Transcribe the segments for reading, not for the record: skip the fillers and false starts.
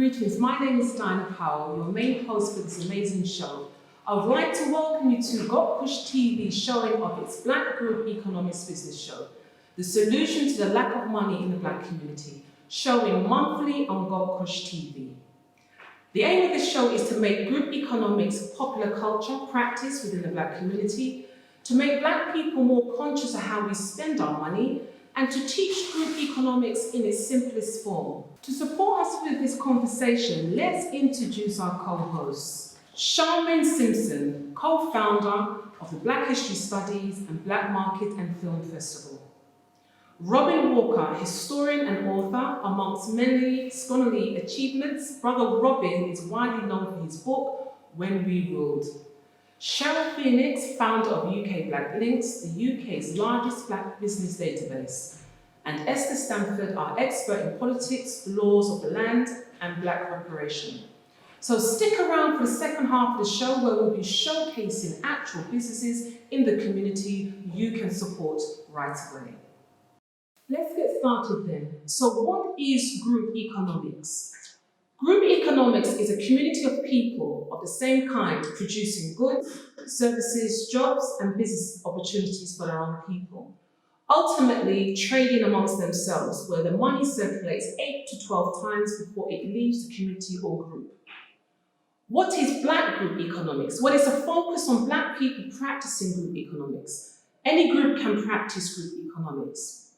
Greetings, my name is Powell, your main host for this amazing show. I would like to welcome you to gotkushTV showing of its Black Group Economics Business Show, the solution to the lack of money in the Black community, showing monthly on gotkushTV. The aim of this show is to make group economics a popular culture practice within the Black community, to make Black people more conscious of how we spend our money, and to teach group economics in its simplest form. To support us with this conversation, let's introduce our co-hosts. Charmaine Simpson, co-founder of the Black History Studies and Black Market and Film Festival. Robin Walker, historian and author. Amongst many scholarly achievements, Brother Robin is widely known for his book, When We Ruled. Cheryl Phoenix, founder of UK Black Links, the UK's largest Black business database. And Esther Stanford, our expert in politics, laws of the land, and Black reparation. So stick around for the second half of the show where we'll be showcasing actual businesses in the community you can support right away. Let's get started then. So what is group economics? Group economics is a community of people of the same kind producing goods, services, jobs, and business opportunities for their own people. Ultimately, trading amongst themselves, where the money circulates 8 to 12 times before it leaves the community or group. What is Black group economics? Well, it's a focus on Black people practicing group economics. Any group can practice group economics.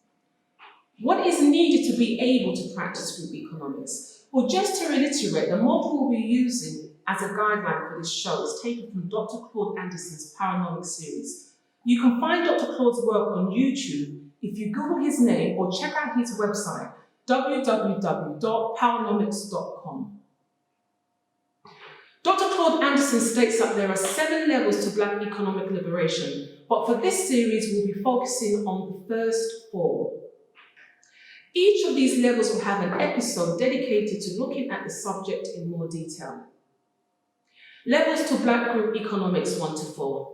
What is needed to be able to practice group economics? Well, just to reiterate, the model we'll be using as a guideline for this show is taken from Dr. Claude Anderson's Paranomics series. You can find Dr. Claude's work on YouTube if you Google his name or check out his website, www.paranomics.com. Dr. Claude Anderson states that there are 7 levels to Black economic liberation, but for this series, we'll be focusing on the first 4. Each of these levels will have an episode dedicated to looking at the subject in more detail. Levels to Black group economics 1 to 4.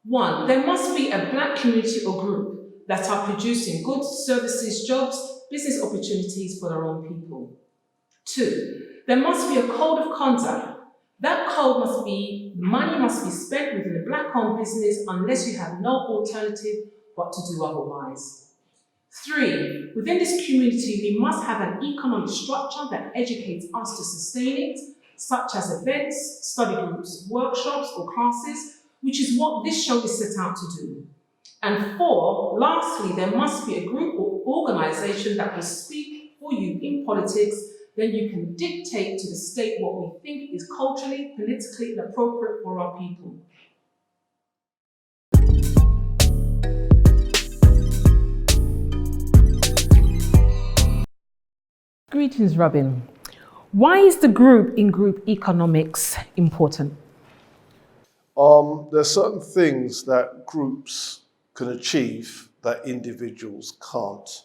1. There must be a Black community or group that are producing goods, services, jobs, business opportunities for their own people. 2. There must be a code of conduct. That code must be, money must be spent within a Black-owned business unless you have no alternative but to do otherwise. 3. Within this community, we must have an economic structure that educates us to sustain it, such as events, study groups, workshops, or classes, which is what this show is set out to do. And 4, lastly, there must be a group or organization that will speak for you in politics. Then you can dictate to the state what we think is culturally, politically appropriate for our people. Greetings, Robin. Why is the group in group economics important? There are certain things that groups can achieve that individuals can't.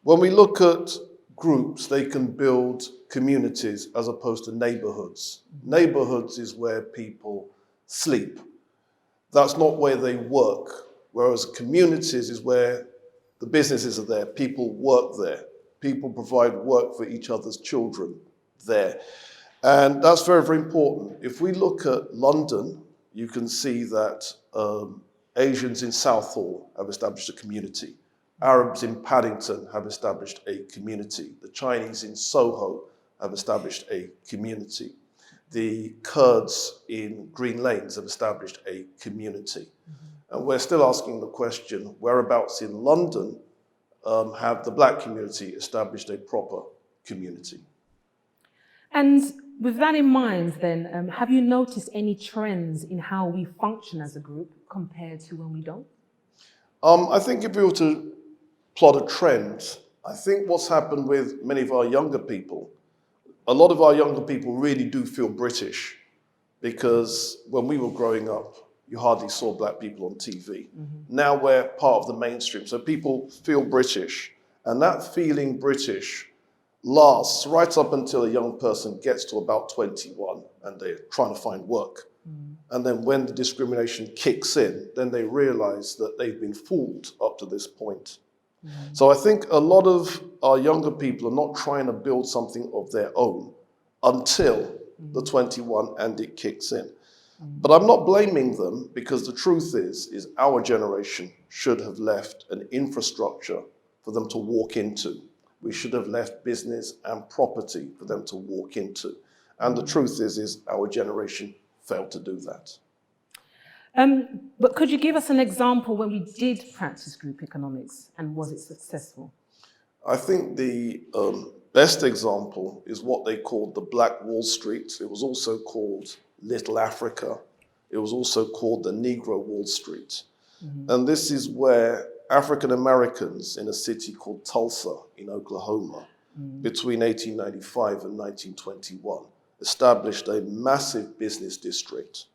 When we look at groups, they can build communities as opposed to neighborhoods. Neighborhoods is where people sleep. That's not where they work. Whereas communities is where the businesses are there, people work there. People provide work for each other's children there. And that's very, very important. If we look at London, you can see that Asians in Southall have established a community. Arabs in Paddington have established a community. The Chinese in Soho have established a community. The Kurds in Green Lanes have established a community. And we're still asking the question, whereabouts in London have the Black community established a proper community? And with that in mind then, have you noticed any trends in how we function as a group compared to when we don't? I think if we were to plot a trend, I think what's happened with many of our younger people, a lot of our younger people really do feel British, because when we were growing up, you hardly saw Black people on TV. Now we're part of the mainstream, so people feel British, and that feeling British lasts right up until a young person gets to about 21 and they're trying to find work. And then when the discrimination kicks in, then they realize that they've been fooled up to this point. So I think a lot of our younger people are not trying to build something of their own until the 21 and it kicks in. But I'm not blaming them, because the truth is our generation should have left an infrastructure for them to walk into. We should have left business and property for them to walk into. And the truth is our generation failed to do that. But could you give us an example when we did practice group economics, and was it successful? I think the best example is what they called the Black Wall Street. It was also called Little Africa. It was also called the Negro Wall Street. And this is where African Americans in a city called Tulsa in Oklahoma, between 1895 and 1921, established a massive business district,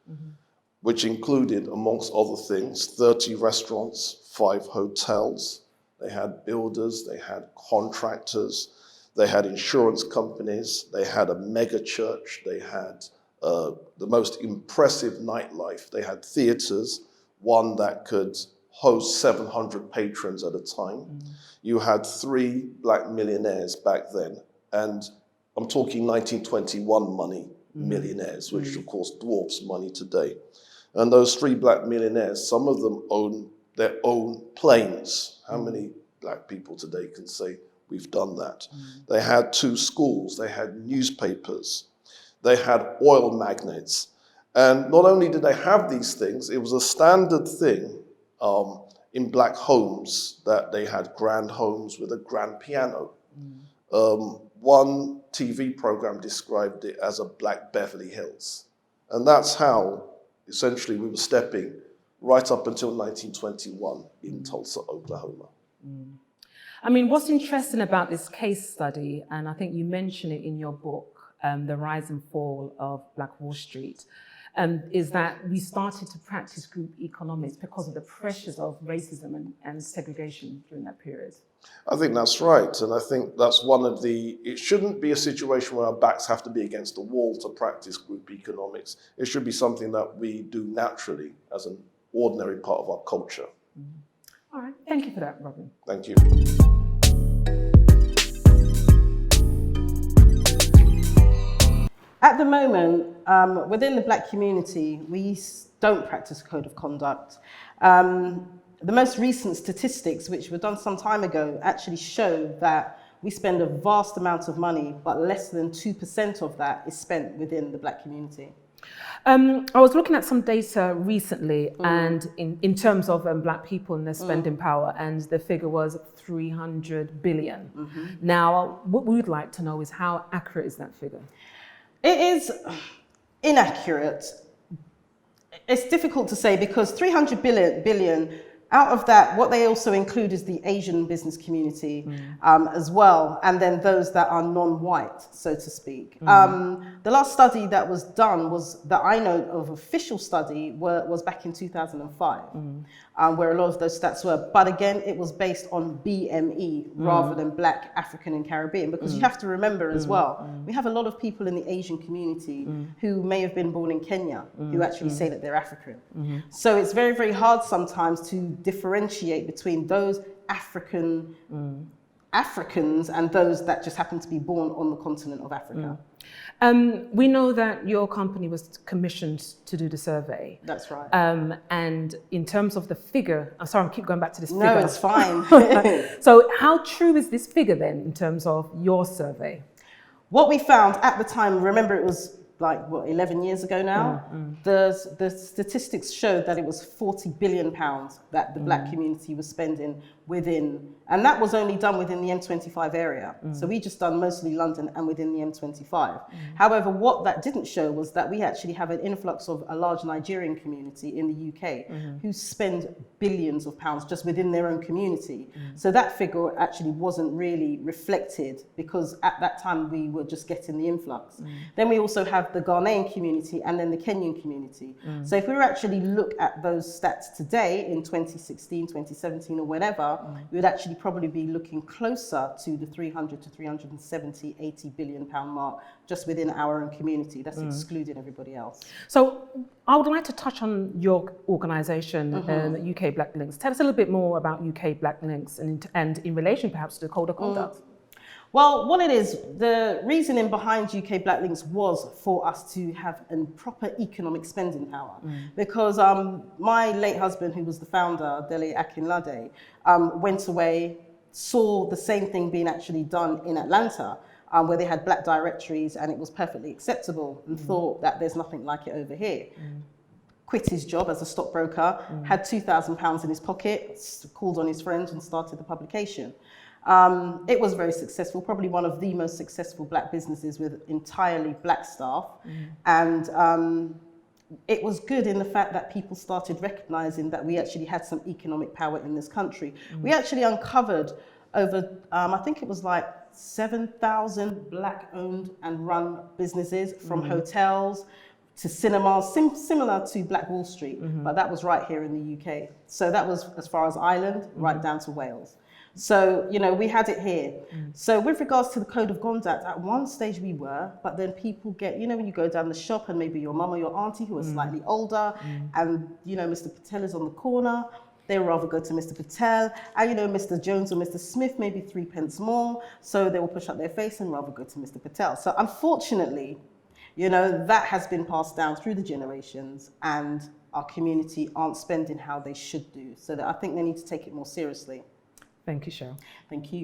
which included, amongst other things, 30 restaurants, 5 hotels. They had builders, they had contractors, they had insurance companies, they had a mega church, they had the most impressive nightlife. They had theaters, one that could host 700 patrons at a time. You had 3 black millionaires back then, and I'm talking 1921 money millionaires, which of course dwarfs money today. And those 3 black millionaires, some of them own their own planes. How many black people today can say we've done that? They had 2 schools, they had newspapers, they had oil magnates. And not only did they have these things, it was a standard thing in black homes that they had grand homes with a grand piano. One TV program described it as a black Beverly Hills. And that's how essentially we were stepping right up until 1921 in Tulsa, Oklahoma. I mean, what's interesting about this case study, and I think you mention it in your book, The Rise and Fall of Black Wall Street, is that we started to practice group economics because of the pressures of racism and segregation during that period. I think that's right. And I think that's one of it shouldn't be a situation where our backs have to be against the wall to practice group economics. It should be something that we do naturally as an ordinary part of our culture. All right, thank you for that, Robin. Thank you. At the moment, within the black community, we don't practice a code of conduct. The most recent statistics, which were done some time ago, actually show that we spend a vast amount of money, but less than 2% of that is spent within the black community. I was looking at some data recently, and in terms of black people and their spending power, and the figure was 300 billion. Now, what we would like to know is how accurate is that figure? It is inaccurate. It's difficult to say because 300 billion, out of that, what they also include is the Asian business community as well, and then those that are non-white, so to speak. The last study that was done that I know of, official study, was back in 2005, where a lot of those stats were. But again, it was based on BME rather than Black, African and Caribbean, because you have to remember as well, we have a lot of people in the Asian community who may have been born in Kenya, who actually say that they're African. So it's very, very hard sometimes to differentiate between those Africans and those that just happen to be born on the continent of Africa. We know that your company was commissioned to do the survey. That's right. And in terms of the figure, I'm sorry, I keep going back to this figure. No, it's fine. So how true is this figure then in terms of your survey? What we found at the time, remember it was like, what, 11 years ago now? The statistics showed that it was £40 billion that the black community was spending within, and that was only done within the M25 area. So we just done mostly London and within the M25. However, what that didn't show was that we actually have an influx of a large Nigerian community in the UK who spend billions of pounds just within their own community. So that figure actually wasn't really reflected because at that time we were just getting the influx. Then we also have the Ghanaian community and then the Kenyan community. So if we were actually look at those stats today in 2016, 2017 or whenever, together, we would actually probably be looking closer to the 300 to 370, 80 billion pound mark just within our own community. That's excluding everybody else. So I would like to touch on your organisation, UK Black Links. Tell us a little bit more about UK Black Links and in relation perhaps to the Code of Conduct. Well, what it is, the reasoning behind UK Black Links was for us to have a proper economic spending power. Because my late husband, who was the founder, Dele Akinlade, went away, saw the same thing being actually done in Atlanta, where they had black directories and it was perfectly acceptable, and thought that there's nothing like it over here. Quit his job as a stockbroker, had £2,000 in his pocket, called on his friends and started the publication. It was very successful, probably one of the most successful black businesses with entirely black staff. And it was good in the fact that people started recognizing that we actually had some economic power in this country. We actually uncovered over, I think it was like 7,000 black owned and run businesses, from hotels to cinemas, similar to Black Wall Street, but that was right here in the UK. So that was as far as Ireland, right down to Wales. So, you know, we had it here. So with regards to the Code of Conduct, at one stage we were, but then people get, you know, when you go down the shop and maybe your mum or your auntie who are slightly older and, you know, Mr. Patel is on the corner, they would rather go to Mr. Patel, and, you know, Mr. Jones or Mr. Smith, maybe 3 pence more, so they will push up their face and rather go to Mr. Patel. So unfortunately, you know, that has been passed down through the generations, and our community aren't spending how they should do. So that I think they need to take it more seriously. Thank you, Cheryl. Thank you.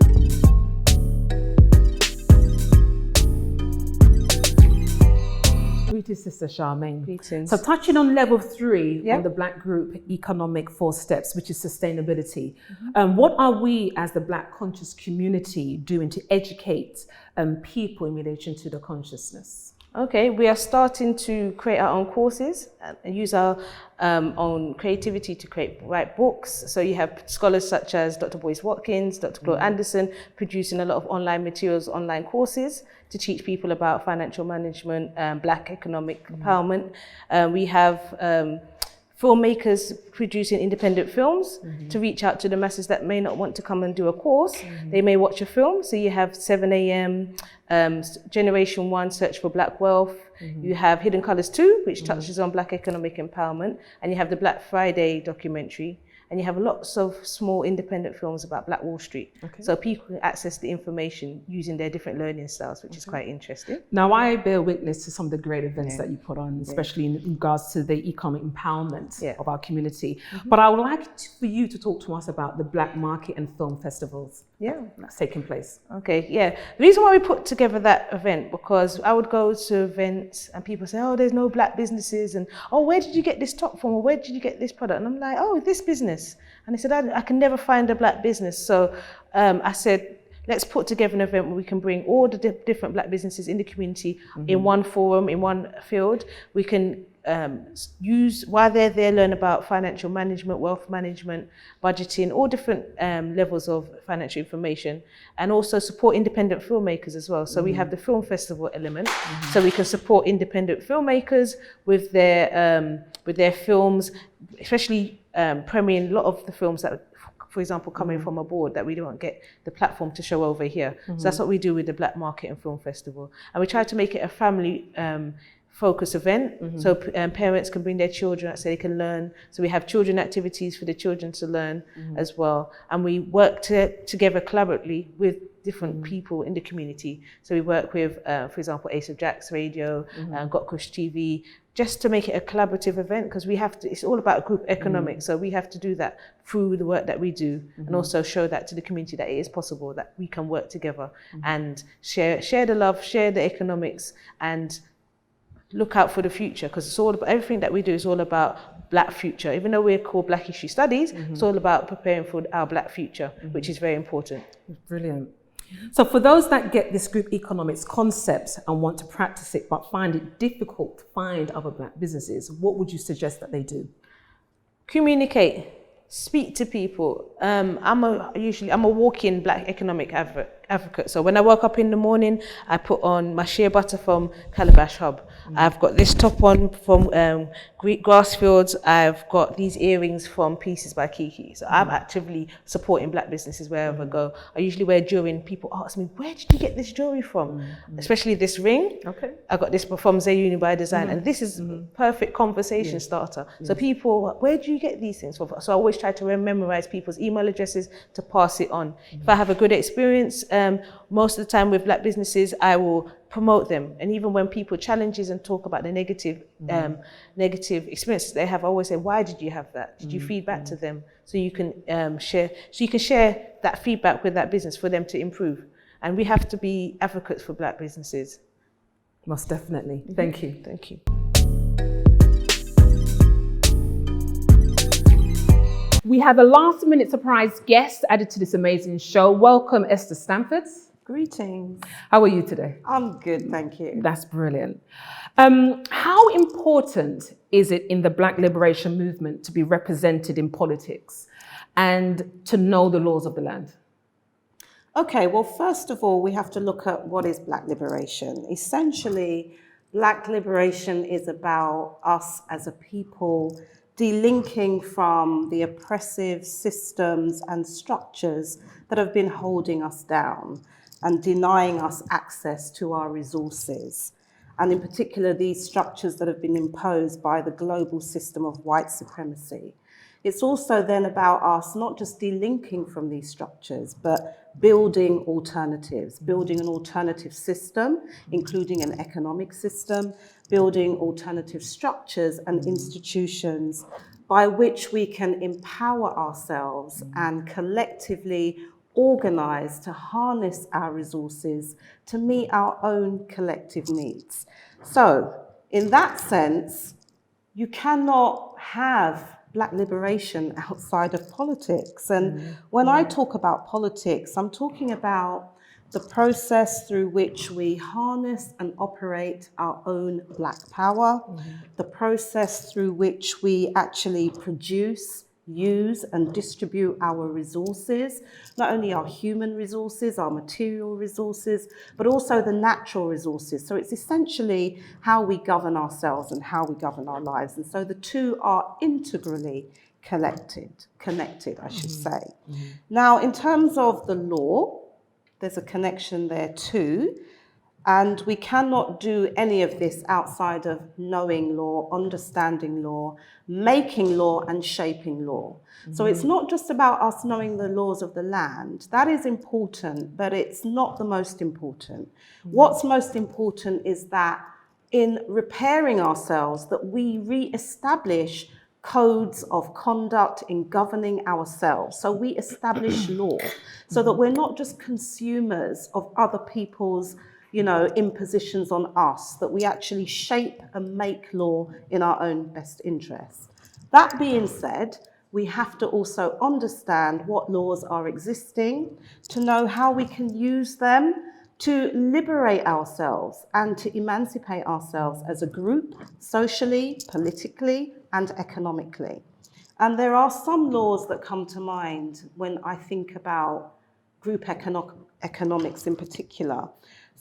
Greetings, Sister Charmaine. Greetings. So touching on level 3 on the Black Group Economic 4 Steps, which is sustainability. What are we as the Black conscious community doing to educate people in relation to the consciousness? Okay, we are starting to create our own courses and use our own creativity to write books. So you have scholars such as Dr. Boyce Watkins, Dr. Claude Anderson, producing a lot of online materials, online courses to teach people about financial management, Black economic empowerment. We have filmmakers producing independent films to reach out to the masses that may not want to come and do a course. They may watch a film. So you have 7 a.m., Generation 1, Search for Black Wealth. You have Hidden Colours 2, which touches on Black economic empowerment. And you have the Black Friday documentary. And you have lots of small independent films about Black Wall Street. So people can access the information using their different learning styles, which is quite interesting. Now, I bear witness to some of the great events that you put on, especially in regards to the economic empowerment of our community. But I would like for you to talk to us about the Black Market and Film Festivals that's taking place. Okay, the reason why we put together that event, because I would go to events and people say, oh, there's no Black businesses, and oh, where did you get this top from, or where did you get this product? And I'm like, oh, this business. And they said, I can never find a Black business. So I said, let's put together an event where we can bring all the different Black businesses in the community in one forum, in one field. We can use, while they're there, learn about financial management, wealth management, budgeting, all different levels of financial information, and also support independent filmmakers as well. So we have the film festival element, so we can support independent filmmakers with their films, especially premiering a lot of the films that, for example, coming from abroad that we don't get the platform to show over here. So that's what we do with the Black Market and Film Festival. And we try to make it a family focus event. So parents can bring their children so they can learn. So we have children activities for the children to learn as well. And we work together collaboratively with different people in the community. So we work with, for example, Ace of Jacks Radio, gotkushTV, just to make it a collaborative event, because we have to, it's all about group economics. So we have to do that through the work that we do, and also show that to the community that it is possible, that we can work together and share the love, share the economics, and look out for the future, because it's all about, everything that we do is all about Black future. Even though we're called Black History Studies, it's all about preparing for our Black future, which is very important. Brilliant. So for those that get this group economics concept and want to practice it but find it difficult to find other Black businesses, what would you suggest that they do? Communicate. speak to people. I'm a walking Black economic advocate. So when I wake up in the morning, I put on my shea butter from Calabash Hub. I've got this top on from Grassfields. I've got these earrings from Pieces by Kiki. So I'm actively supporting Black businesses wherever I go. I usually wear jewelry and people ask me, where did you get this jewelry from? Especially this ring. Okay. I got this from Zayuni by Design. And this is perfect conversation starter. So people, where do you get these things from? So I always try to memorize people's email addresses to pass it on. If I have a good experience, most of the time with Black businesses, I will promote them. And even when people challenges and talk about the negative experiences they have, I always say, why did you have that? Did you feed back to them? So you can share that feedback with that business for them to improve. And we have to be advocates for Black businesses. Most definitely. Thank you. Thank you. We have a last-minute surprise guest added to this amazing show. Welcome, Esther Stanford. Greetings. How are you today? I'm good, thank you. That's brilliant. How important is it in the Black liberation movement to be represented in politics and to know the laws of the land? Okay, well, first of all, we have to look at what is Black liberation. Essentially, Black liberation is about us as a people delinking from the oppressive systems and structures that have been holding us down and denying us access to our resources. And in particular, these structures that have been imposed by the global system of white supremacy. It's also then about us not just delinking from these structures, but building alternatives, building an alternative system, including an economic system, building alternative structures and institutions by which we can empower ourselves and collectively organize to harness our resources to meet our own collective needs. So, in that sense, you cannot have Black liberation outside of politics. And when I talk about politics, I'm talking about the process through which we harness and operate our own Black power, the process through which we actually produce, use and distribute our resources, not only our human resources, our material resources, but also the natural resources. So it's essentially how we govern ourselves and how we govern our lives. And so the two are integrally connected, I should say. Now, in terms of the law, there's a connection there too. And we cannot do any of this outside of knowing law, understanding law, making law and shaping law. So it's not just about us knowing the laws of the land. That is important, but it's not the most important. What's most important is that in repairing ourselves, that we re-establish codes of conduct in governing ourselves. So we establish law so that we're not just consumers of other people's impositions on us, that we actually shape and make law in our own best interest. That being said, we have to also understand what laws are existing, to know how we can use them to liberate ourselves and to emancipate ourselves as a group, socially, politically, and economically. And there are some laws that come to mind when I think about group economics in particular.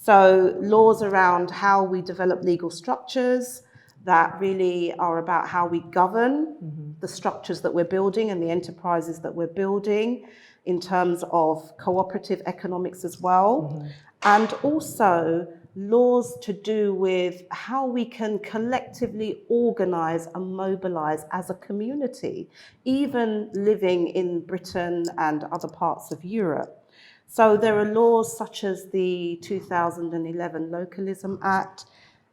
So laws around how we develop legal structures that really are about how we govern the structures that we're building and the enterprises that we're building in terms of cooperative economics as well. And also laws to do with how we can collectively organize and mobilize as a community, even living in Britain and other parts of Europe. So there are laws such as the 2011 Localism Act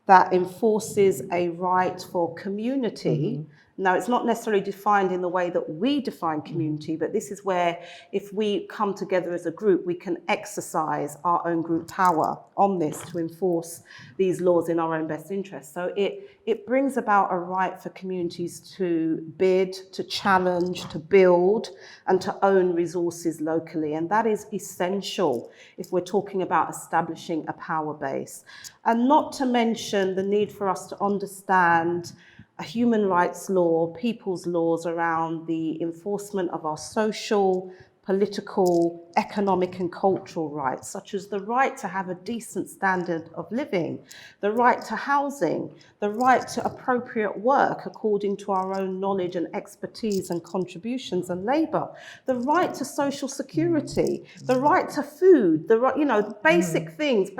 that enforces a right for community. Now, it's not necessarily defined in the way that we define community, but this is where if we come together as a group, we can exercise our own group power on this to enforce these laws in our own best interest. So it brings about a right for communities to bid, to challenge, to build, and to own resources locally. And that is essential if we're talking about establishing a power base. And not to mention the need for us to understand a human rights law, people's laws around the enforcement of our social, political, economic and cultural rights, such as the right to have a decent standard of living, the right to housing, the right to appropriate work according to our own knowledge and expertise and contributions and labour, the right to social security, the right to food, the right, basic things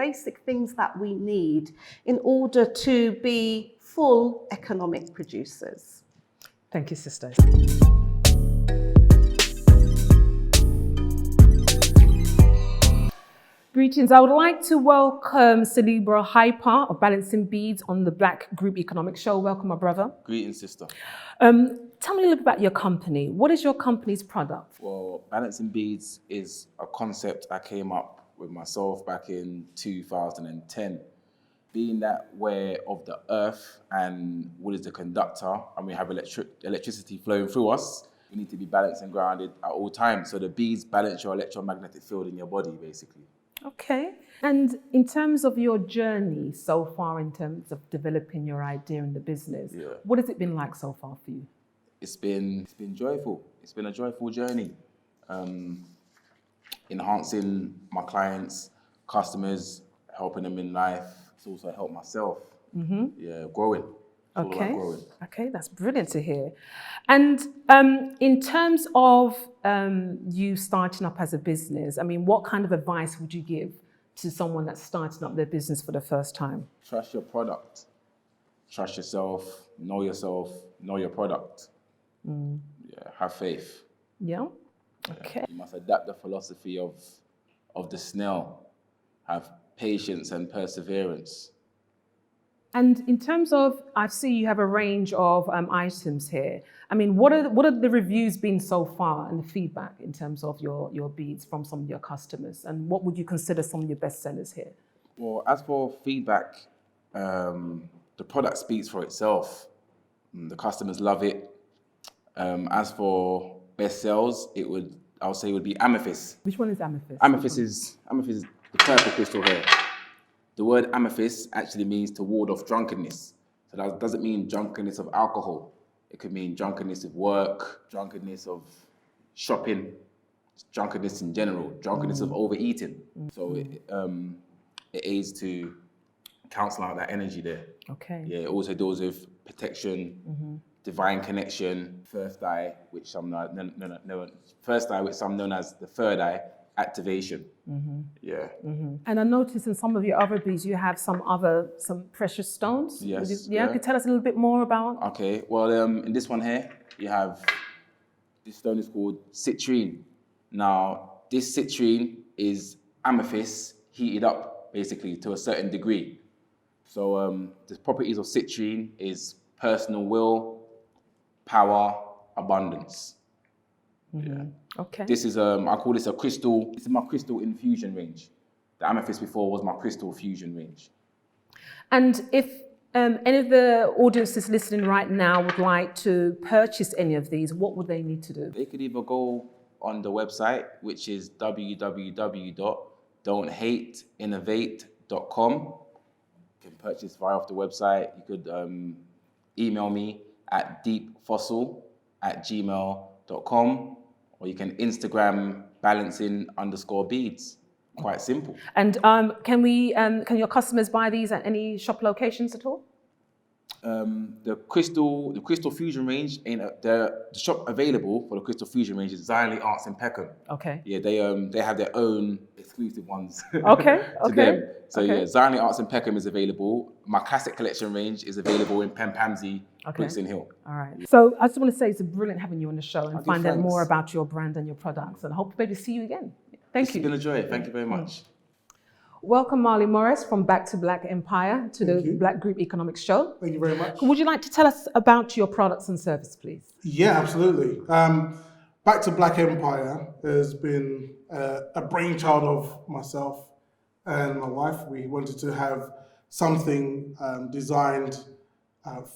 that we need in order to be full economic producers. Thank you, sister. Greetings. I would like to welcome Cerebral Hyper of Balancing Beads on the Black Group Economic Show. Welcome, my brother. Greetings, sister. Tell me a little bit about your company. What is your company's product? Well, Balancing Beads is a concept I came up with myself back in 2010. Being that we're of the earth and wood is the conductor and we have electricity flowing through us, we need to be balanced and grounded at all times. So the beads balance your electromagnetic field in your body, basically. Okay. And in terms of your journey so far, in terms of developing your idea in the business, what has it been like so far for you? It's been joyful. It's been a joyful journey. Enhancing my clients, customers, helping them in life. It's also helped myself. Yeah, growing. Okay. Growing. Okay, that's brilliant to hear. And in terms of you starting up as a business, I mean, what kind of advice would you give to someone that's starting up their business for the first time? Trust your product. Trust yourself. Know your product. Yeah, have faith. Yeah. Okay. You must adapt the philosophy of the snail. Have patience and perseverance. And in terms of, I see you have a range of items here. I mean, what are the reviews been so far and the feedback in terms of your beads from some of your customers? And what would you consider some of your best sellers here? Well, as for feedback, the product speaks for itself. The customers love it. As for best sales, I would say it would be amethyst. Which one is amethyst? Amethyst is the purple crystal here. The word amethyst actually means to ward off drunkenness. So that doesn't mean drunkenness of alcohol. It could mean drunkenness of work, drunkenness of shopping, drunkenness in general, drunkenness of overeating. So it aids to counsel out that energy there. Okay. Yeah, it also deals with protection, divine connection, first eye, which some known as the third eye, activation. Yeah. And I noticed in some of your other beads you have some precious stones. Yes. Yeah. Could you tell us a little bit more about? Okay. Well, in this one here, you have this stone is called citrine. Now, this citrine is amethyst heated up basically to a certain degree. So the properties of citrine is personal will, power, abundance. Yeah. Okay. This is I call this a crystal. This is my crystal infusion range. The amethyst before was my crystal fusion range. And if any of the audiences listening right now would like to purchase any of these, what would they need to do? They could either go on the website, which is www.don'thateinnovate.com. You can purchase via off the website. You could email me at deepfossil@gmail.com. Or you can Instagram balancing_beads. Quite simple. And can your customers buy these at any shop locations at all? The crystal fusion range the shop available for the crystal fusion range is Xylite Arts in Peckham. Okay. Yeah, they have their own exclusive ones. Okay. to them. So yeah, Xylite Arts in Peckham is available. My classic collection range is available in Pempanzi, Brixton Hill. All right. So I just want to say it's brilliant having you on the show and find out thanks. more about your brand and your products. And I hope to maybe see you again. Thank you. It's been a joy. Thank you very much. Welcome, Marley Morris from Back to Black Empire to the Black Group Economics Show. Thank you very much. Would you like to tell us about your products and service, please? Yeah, absolutely. Back to Black Empire has been a brainchild of myself and my wife. We wanted to have something designed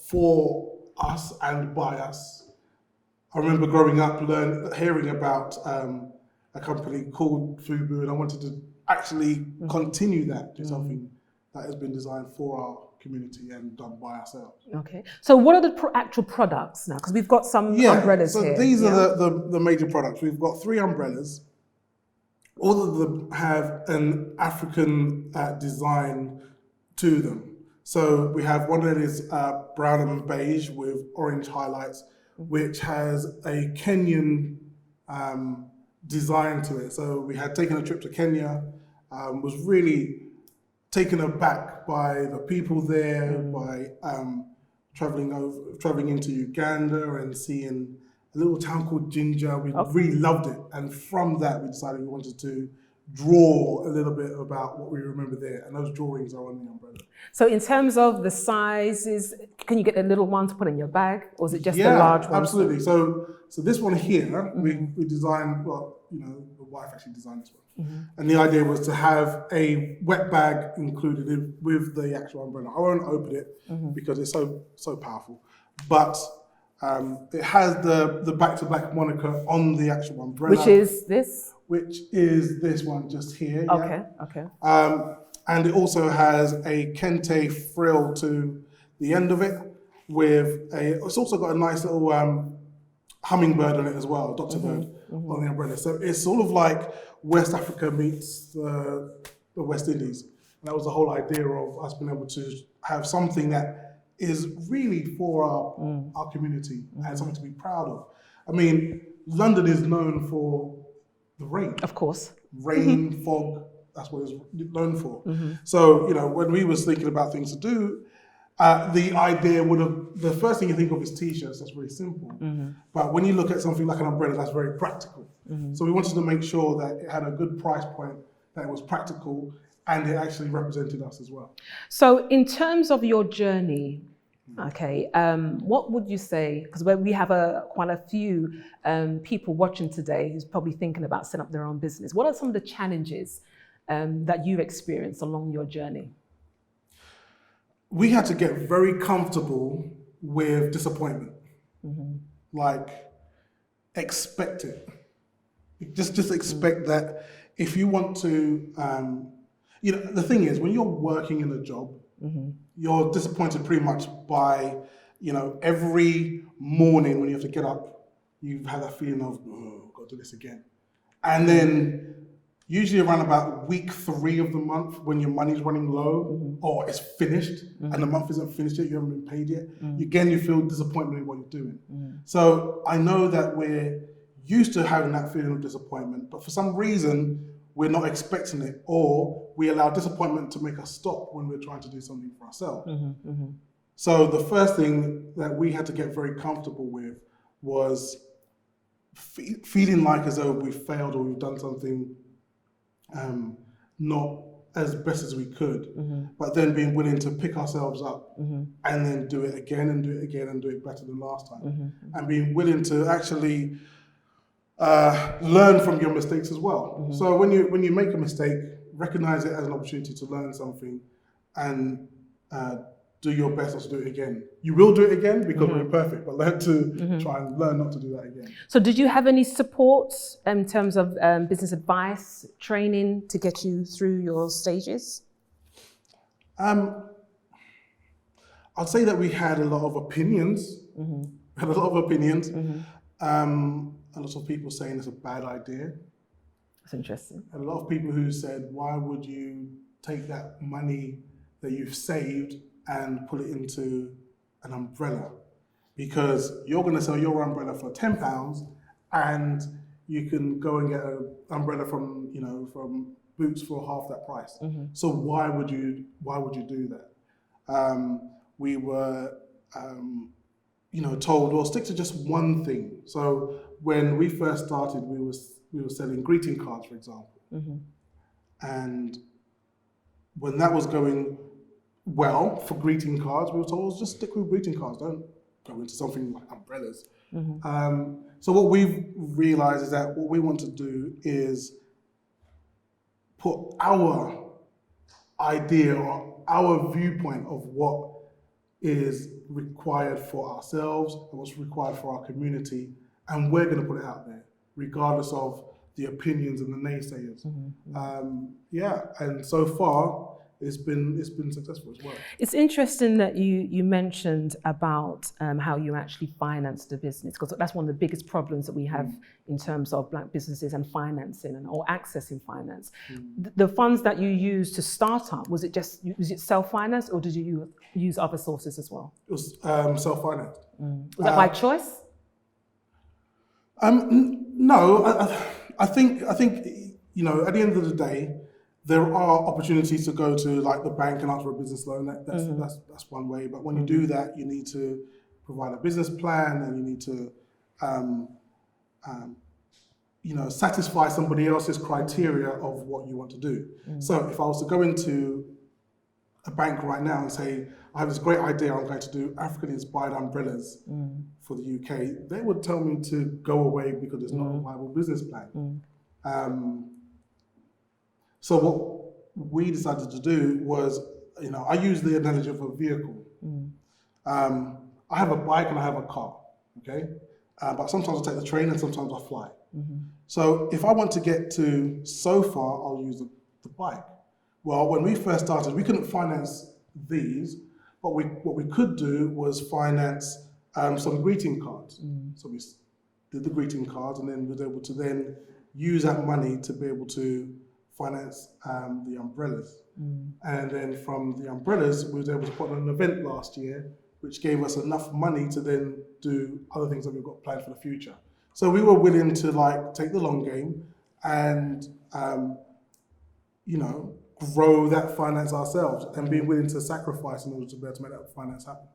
for us and by us. I remember growing up hearing about a company called Fubu, and I wanted to actually continue that, do something that has been designed for community and done by ourselves. Okay. So what are the actual products now? Because we've got some umbrellas so here. These are the major products. We've got 3 umbrellas. All of them have an African design to them. So we have one that is brown and beige with orange highlights, which has a Kenyan design to it. So we had taken a trip to Kenya, was really taken aback by the people there, by traveling into Uganda and seeing a little town called Ginger. We really loved it. And from that, we decided we wanted to draw a little bit about what we remember there. And those drawings are on the umbrella. So in terms of the sizes, can you get a little one to put in your bag, or is it just the large one? Absolutely. So this one here, we designed, well, you know, the wife actually designed this one. And the idea was to have a wet bag included with the actual umbrella. I won't open it because it's so powerful. But it has the Back to Black moniker on the actual umbrella. Which is this? Which is this one just here. Okay, okay. And it also has a kente frill to the end of it it's also got a nice little hummingbird on it as well, Dr. Bird on the umbrella. So it's sort of like West Africa meets the West Indies. And that was the whole idea of us being able to have something that is really for our community and something to be proud of. I mean, London is known for the rain. Of course. Rain, fog, that's what it's known for. So, you know, when we was thinking about things to do, the idea the first thing you think of is t-shirts, that's very simple. But when you look at something like an umbrella, that's very practical. So we wanted to make sure that it had a good price point, that it was practical, and it actually represented us as well. So in terms of your journey, okay, what would you say, because we have quite a few people watching today who's probably thinking about setting up their own business. What are some of the challenges that you've experienced along your journey? We had to get very comfortable with disappointment. Like, expect it. Just expect that if you want to, you know, the thing is, when you're working in a job, you're disappointed pretty much by, you know, every morning when you have to get up, you have that feeling of, oh, I've got to do this again. And then usually around about week 3 of the month, when your money's running low or it's finished and the month isn't finished yet, you haven't been paid yet, again, you feel disappointment in what you're doing. So I know that we're used to having that feeling of disappointment, but for some reason, we're not expecting it, or we allow disappointment to make us stop when we're trying to do something for ourselves. So the first thing that we had to get very comfortable with was feeling like as though we failed or we've done something not as best as we could, but then being willing to pick ourselves up and then do it again and do it again and do it better than last time, and being willing to actually learn from your mistakes as well. So when you make a mistake, recognize it as an opportunity to learn something and do your best not to do it again. You will do it again because we're perfect, but learn to try and learn not to do that again. So did you have any support in terms of business advice, training to get you through your stages? I'd say that we had a lot of opinions. A lot of people saying it's a bad idea. That's interesting. And a lot of people who said, why would you take that money that you've saved and put it into an umbrella? Because you're going to sell your umbrella for £10 and you can go and get an umbrella from Boots for half that price. So why would you do that? We were told, well, stick to just one thing. So when we first started, we were selling greeting cards, for example. And when that was going well for greeting cards, we were told, just stick with greeting cards, don't go into something like umbrellas. So what we've realized is that what we want to do is put our idea or our viewpoint of what is required for ourselves and what's required for our community, and we're going to put it out there, regardless of the opinions and the naysayers. And so far, it's been successful as well. It's interesting that you mentioned about how you actually finance the business, because that's one of the biggest problems that we have in terms of Black businesses and financing or accessing finance. The funds that you used to start up, was it self-financed, or did you use other sources as well? It was self-financed. Was that by choice? No, I think at the end of the day, there are opportunities to go to like the bank and ask for a business loan. That's one way. But when you do that, you need to provide a business plan, and you need to, satisfy somebody else's criteria of what you want to do. So if I was to go into a bank right now and say, I have this great idea, I'm going to do African-inspired umbrellas for the UK, they would tell me to go away because it's not a viable business plan. So what we decided to do was, I use the analogy of a vehicle. I have a bike and I have a car, okay? But sometimes I take the train and sometimes I fly. So if I want to get to so far, I'll use the bike. Well, when we first started, we couldn't finance these, but what we could do was finance some greeting cards. So we did the greeting cards, and then we was able to then use that money to be able to finance the umbrellas. And then from the umbrellas, we was able to put on an event last year, which gave us enough money to then do other things that we've got planned for the future. So we were willing to take the long game and, grow that finance ourselves, and be willing to sacrifice in order to be able to make that finance happen.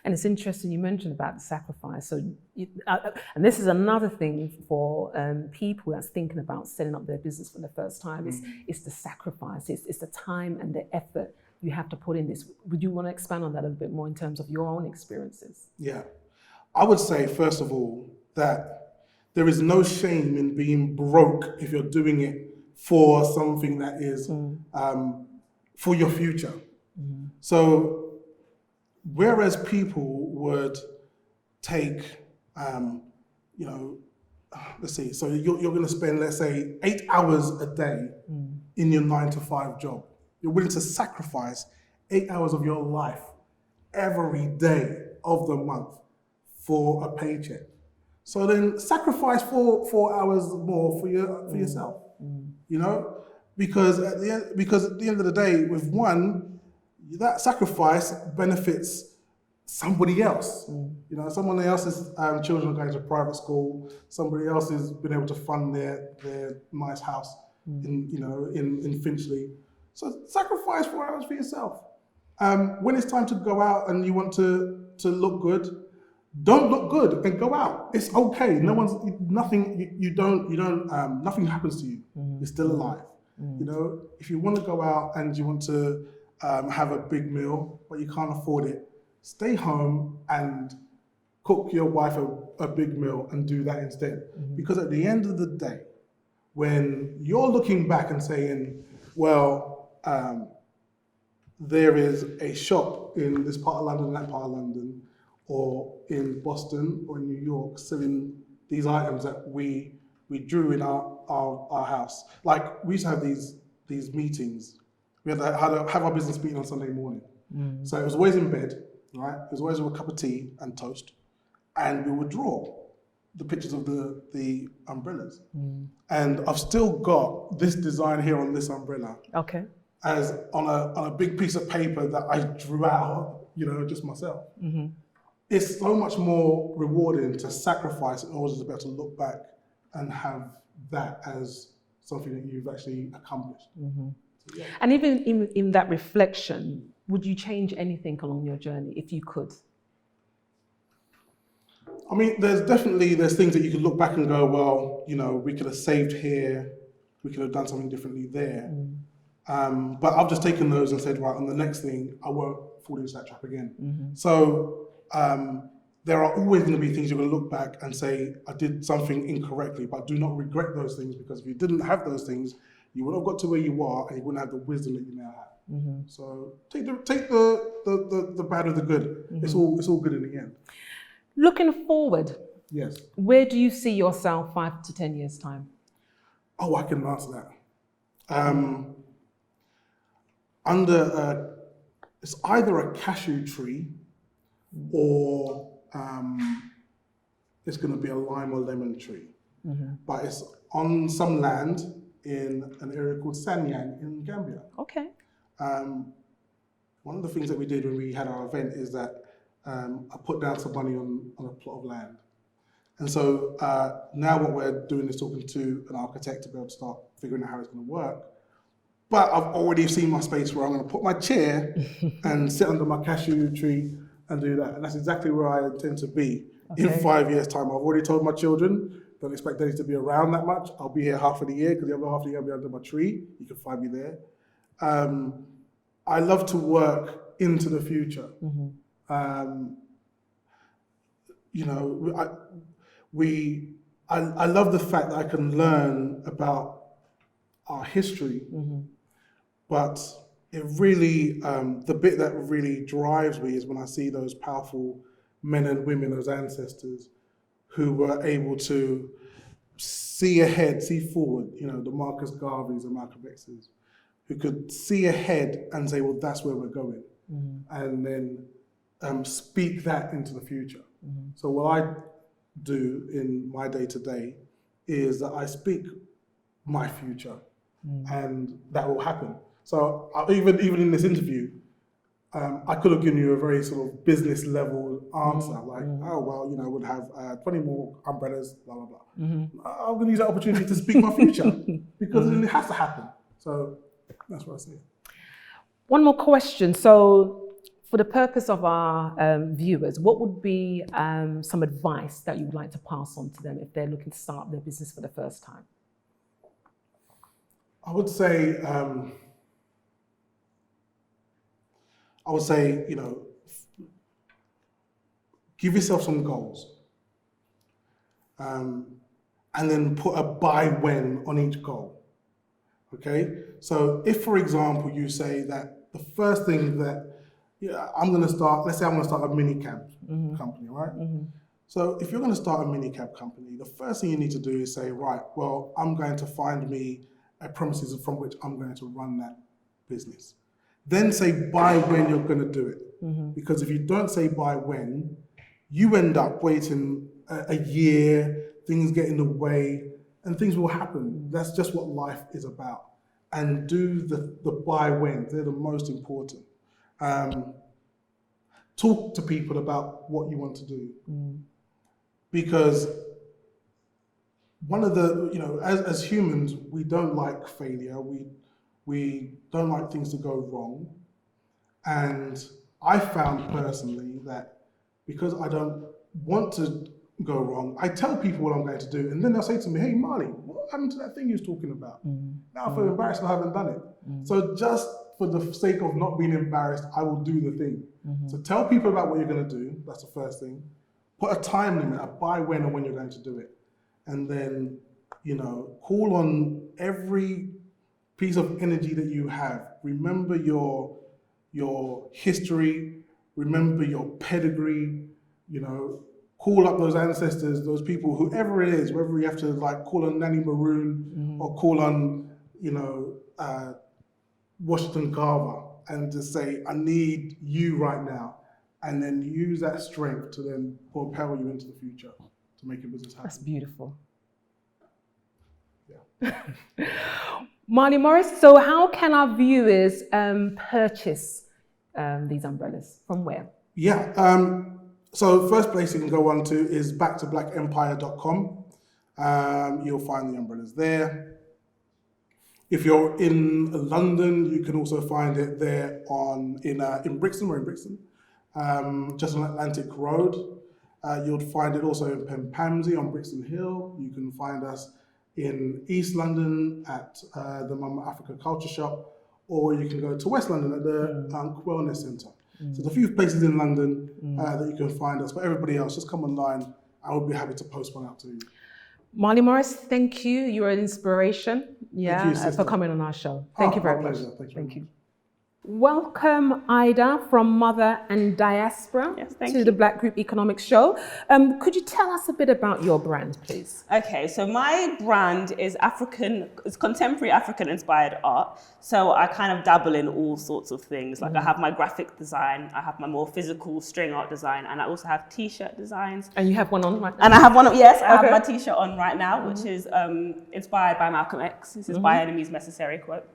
And it's interesting you mentioned about the sacrifice. So, and this is another thing for people that's thinking about setting up their business for the first time. It's the sacrifice. It's the time and the effort you have to put in this. Would you want to expand on that a little bit more in terms of your own experiences? Yeah, I would say first of all that there is no shame in being broke if you're doing it for something that is for your future. So whereas people would take, let's see, so you're going to spend, let's say, 8 hours a day in your 9-to-5 job. You're willing to sacrifice 8 hours of your life every day of the month for a paycheck. So then sacrifice 4 hours more for yourself. Because at the end of the day, with one, that sacrifice benefits somebody else. Someone else's children are going to private school. Somebody else has been able to fund their nice house in Finchley. So sacrifice 4 hours for yourself. When it's time to go out and you want to look good, don't look good and go out. It's okay. Nothing happens to you. You're still alive. If you want to go out and you want to have a big meal, but you can't afford it, stay home and cook your wife a big meal and do that instead. Because at the end of the day, when you're looking back and saying, well, there is a shop in this part of London and that part of London, or in Boston or in New York, selling these items that we drew in our house. Like, we used to have these meetings. We had to have our business meeting on Sunday morning. So it was always in bed, right? It was always with a cup of tea and toast. And we would draw the pictures of the umbrellas. And I've still got this design here on this umbrella. Okay. As on a big piece of paper that I drew out, just myself. It's so much more rewarding to sacrifice in order to be able to look back and have that as something that you've actually accomplished. So, yeah. And even in that reflection, would you change anything along your journey if you could? I mean, there's things that you could look back and go, well, we could have saved here, we could have done something differently there. But I've just taken those and said, right, on the next thing, I won't fall into that trap again. So there are always going to be things you're going to look back and say, I did something incorrectly, but do not regret those things, because if you didn't have those things, you would have got to where you are and you wouldn't have the wisdom that you now have. So take the bad with the good. It's all good in the end. Looking forward, yes. Where do you see yourself 5 to 10 years' time? Oh, I can answer that. it's either a cashew tree or it's going to be a lime or lemon tree. But it's on some land in an area called Sanyang in Gambia. Okay. One of the things that we did when we had our event is that I put down some money on a plot of land. And so now what we're doing is talking to an architect to be able to start figuring out how it's going to work. But I've already seen my space where I'm going to put my chair and sit under my cashew tree and do that. And that's exactly where I intend to be in 5 years' time. I've already told my children, don't expect Dennis to be around that much. I'll be here half of the year because the other half of the year I'll be under my tree. You can find me there. I love to work into the future. You know, I love the fact that I can learn about our history, but it really, the bit that really drives me is when I see those powerful men and women, those ancestors, who were able to see ahead, see forward, you know, the Marcus Garveys and Malcolm X's, who could see ahead and say, well, that's where we're going, and then speak that into the future. So what I do in my day-to-day is that I speak my future, and that will happen. So even in this interview, I could have given you a very sort of business level answer, like, oh, well, you know, we'll have 20 more umbrellas, blah, blah, blah. I'm going to use that opportunity to speak my future because it has to happen. So that's what I say. One more question. So for the purpose of our viewers, what would be some advice that you would like to pass on to them if they're looking to start their business for the first time? I would say, you know, give yourself some goals, and then put a by when on each goal. Okay. So if, for example, you say that the first thing that I'm going to start, let's say I'm going to start a mini cab company, right? So if you're going to start a mini cab company, the first thing you need to do is say, right, well, I'm going to find me a premises from which I'm going to run that business. Then say by when you're going to do it. Because if you don't say by when, you end up waiting a year, things get in the way, and things will happen. That's just what life is about. And do the by when, they're the most important. Talk to people about what you want to do. Because one of the, you know, as humans, we don't like failure. We don't like things to go wrong. And I found personally that because I don't want to go wrong, I tell people what I'm going to do, and then they'll say to me, hey, Marley, what happened to that thing you was talking about? Now I feel embarrassed I haven't done it. So just for the sake of not being embarrassed, I will do the thing. So tell people about what you're going to do. That's the first thing. Put a time limit, a by when and when you're going to do it. And then, you know, call on every piece of energy that you have. Remember your history, remember your pedigree, you know, call up those ancestors, those people, whoever it is, whether you have to like call on Nanny Maroon or call on, you know, Washington Carver, and just say, I need you right now. And then use that strength to then propel you into the future to make your business happen. That's beautiful. Yeah. Marley Morris, so how can our viewers purchase these umbrellas? From where? Yeah, so first place you can go on to is backtoblackempire.com. You'll find the umbrellas there. If you're in London, you can also find it there in Brixton. We're in Brixton, just on Atlantic Road. You'll find it also in Pempamsey on Brixton Hill. You can find us in East London at the Mama Africa Culture Shop, or you can go to West London at the Wellness Centre. So there's a few places in London that you can find us, but everybody else, just come online. I would be happy to post one out to you. Marley Morris, thank you. You're an inspiration, for coming on our show. Thank you very much. Pleasure. Thank you. Welcome, Ida, from Mother and Diaspora Yes, thank to you. the Black Group Economics Show. Could you tell us a bit about your brand, please? Okay, so my brand is it's contemporary African inspired art. So I kind of dabble in all sorts of things. Like I have my graphic design, I have my more physical string art design, and I also have t-shirt designs. And you have one on right now? And I have I have Okay. my t-shirt on right now, which is inspired by Malcolm X. This is by enemies necessary quote.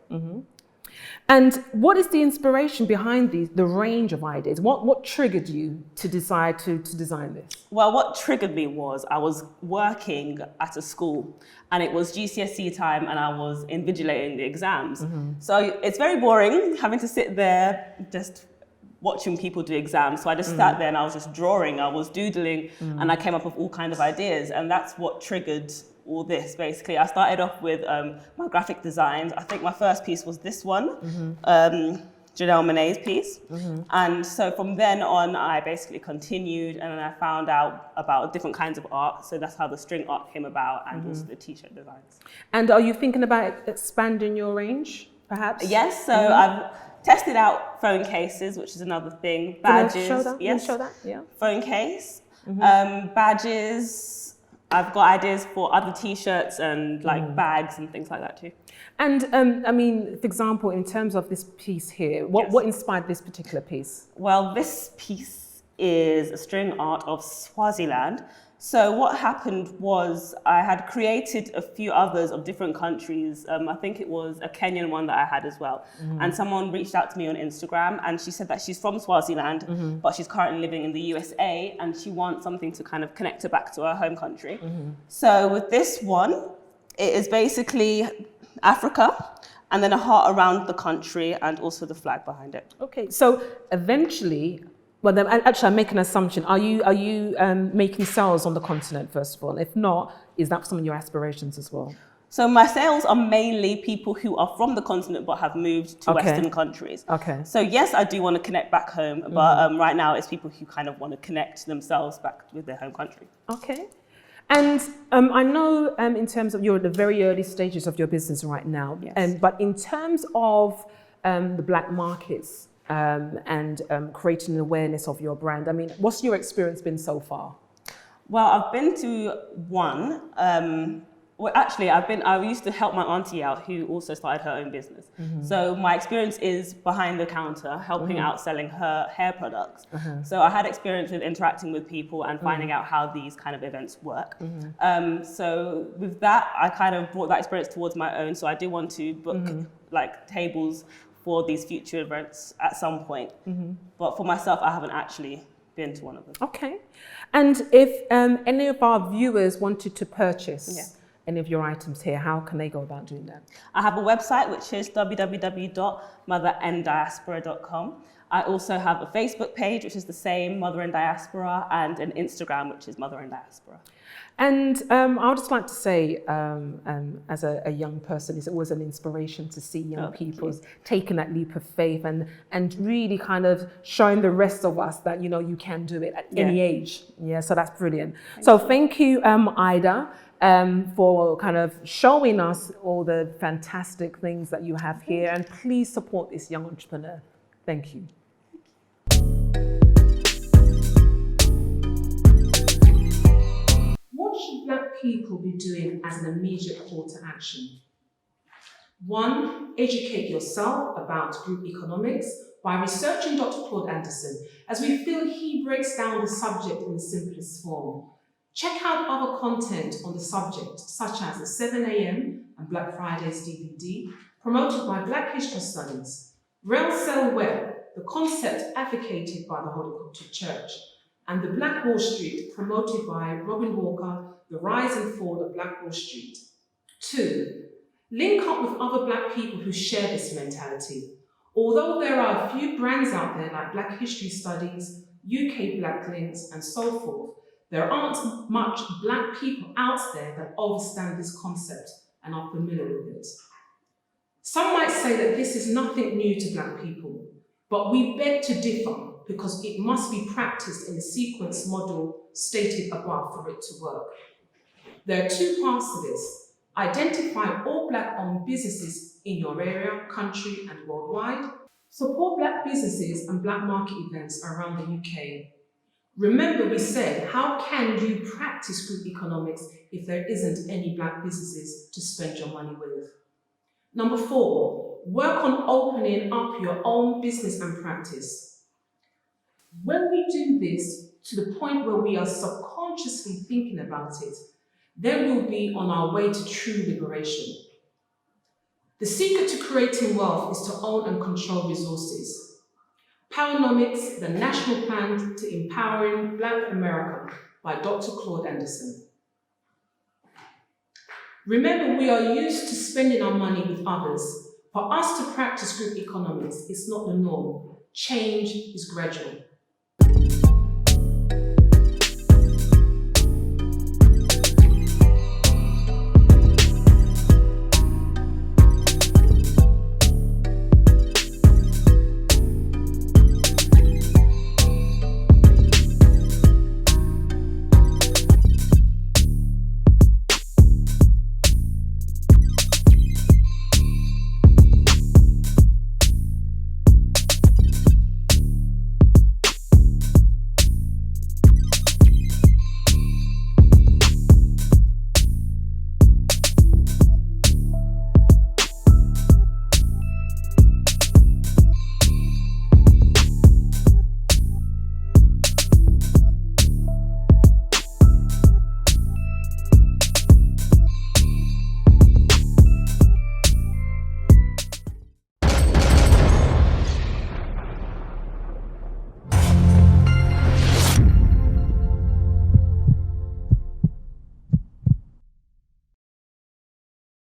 And what is the inspiration behind the range of ideas? What triggered you to decide to design this? Well, what triggered me was I was working at a school and it was GCSE time and I was invigilating the exams. So it's very boring having to sit there just watching people do exams. So I just sat there and I was just drawing, I was doodling, and I came up with all kinds of ideas. And that's what triggered all this, basically. I started off with my graphic designs. I think my first piece was this one, Janelle Monáe's piece. And so from then on, I basically continued and then I found out about different kinds of art. So that's how the string art came about and also the t-shirt designs. And are you thinking about expanding your range, perhaps? Yes, so I've tested out phone cases, which is another thing. Badges, Show that? yes. Show that? Yeah. Phone case, badges. I've got ideas for other t-shirts and like bags and things like that too. And I mean, for example, in terms of this piece here, what inspired this particular piece? Well, this piece is a string art of Swaziland. So what happened was I had created a few others of different countries. I think it was a Kenyan one that I had as well. And someone reached out to me on Instagram and she said that she's from Swaziland, but she's currently living in the USA and she wants something to kind of connect her back to her home country. So with this one, it is basically Africa and then a heart around the country and also the flag behind it. Okay, so eventually, well, then, actually, I make an assumption. Are you making sales on the continent, first of all? If not, is that some of your aspirations as well? So my sales are mainly people who are from the continent but have moved to Western countries. Okay. So yes, I do want to connect back home, but right now it's people who kind of want to connect themselves back with their home country. Okay. And I know in terms of, you're at the very early stages of your business right now, Yes. But in terms of the black markets, and creating an awareness of your brand. I mean, what's your experience been so far? Well, I've been to one. Well, actually, I used to help my auntie out who also started her own business. So my experience is behind the counter, helping out selling her hair products. So I had experience with interacting with people and finding out how these kind of events work. So with that, I kind of brought that experience towards my own. So I do want to book like tables for these future events at some point. But for myself, I haven't actually been to one of them. Okay. And if any of our viewers wanted to purchase any of your items here, how can they go about doing that? I have a website, which is www.motheranddiaspora.com. I also have a Facebook page, which is the same, Mother and Diaspora, and an Instagram, which is Mother and Diaspora. And I would just like to say, as a young person, it's always an inspiration to see young people taking that leap of faith and really kind of showing the rest of us that, you know, you can do it at any age. Yeah, so that's brilliant. Thank you, Ida, for kind of showing us all the fantastic things that you have here. And please support this young entrepreneur. Thank you. What should Black people be doing as an immediate call to action? 1, educate yourself about group economics by researching Dr. Claude Anderson, as we feel he breaks down the subject in the simplest form. Check out other content on the subject, such as the 7 a.m. and Black Fridays DVD, promoted by Black History Studies, Rail Cell Web, the concept advocated by the Holy Coptic Church, and the Black Wall Street, promoted by Robin Walker, The Rise and Fall of Black Wall Street. 2, link up with other Black people who share this mentality. Although there are a few brands out there like Black History Studies, UK Black Links, and so forth, there aren't much Black people out there that understand this concept and are familiar with it. Some might say that this is nothing new to Black people, but we beg to differ because it must be practiced in the sequence model stated above for it to work. There are 2 parts to this. Identify all Black-owned businesses in your area, country, and worldwide, Support Black businesses and Black market events around the UK. Remember, we said, how can you practice group economics if there isn't any Black businesses to spend your money with? Number 4, work on opening up your own business and practice. When we do this to the point where we are subconsciously thinking about it, then we'll be on our way to true liberation. The secret to creating wealth is to own and control resources. Powernomics, the National Plan to Empowering Black America by Dr. Claude Anderson. Remember, we are used to spending our money with others. For us to practice group economics, it's not the norm. Change is gradual.